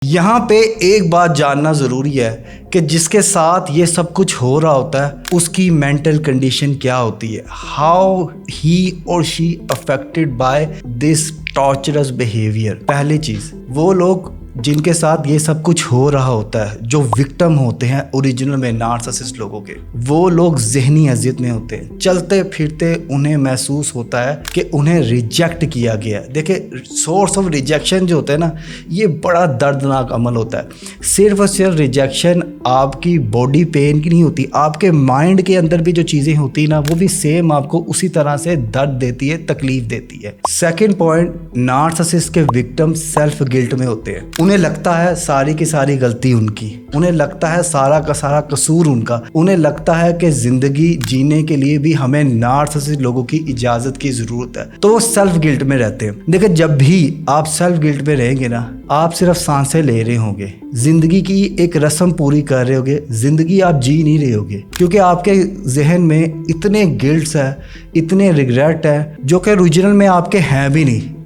यहाँ पे एक बात जानना ज़रूरी है कि जिसके साथ ये सब कुछ हो रहा होता है उसकी मेंटल कंडीशन क्या होती है, हाउ ही और she affected by this torturers behaviour. पहली चीज़, वो लोग जिनके साथ ये सब कुछ हो रहा होता है, जो विक्टिम होते हैं ओरिजिनल में नार्सिसिस्ट लोगों के, वो लोग ज़हनी अजियत में होते हैं। चलते फिरते उन्हें महसूस होता है कि उन्हें रिजेक्ट किया गया। देखिए, सोर्स ऑफ रिजेक्शन जो होता है ना, ये बड़ा दर्दनाक अमल होता है। सिर्फ और सिर्फ रिजेक्शन आपकी बॉडी पेन की नहीं होती, आपके माइंड के अंदर भी जो चीज़ें होती है ना, वो भी सेम आपको उसी तरह से दर्द देती है, तकलीफ देती है। सेकेंड पॉइंट, नार्सिसिस्ट के विक्टिम सेल्फ गिल्ट में होते हैं। उन्हें लगता है सारी की सारी गलती उनकी, उन्हें लगता है सारा का सारा कसूर उनका, उन्हें लगता है कि जिंदगी जीने के लिए भी हमें नार्सिसिस्ट लोगों की इजाजत की जरूरत है, तो वो सेल्फ गिल्ट में रहते हैं। देखिए, जब भी आप सेल्फ गिल्ट में रहेंगे ना, आप सिर्फ सांसें ले रहे होंगे, जिंदगी की एक रस्म पूरी कर रहे होगे, जिंदगी आप जी नहीं रहे होगे, क्योंकि आपके जहन में इतने गिल्ट्स है, इतने रिग्रेट है जो कि ओरिजिनल में आपके हैं भी नहीं।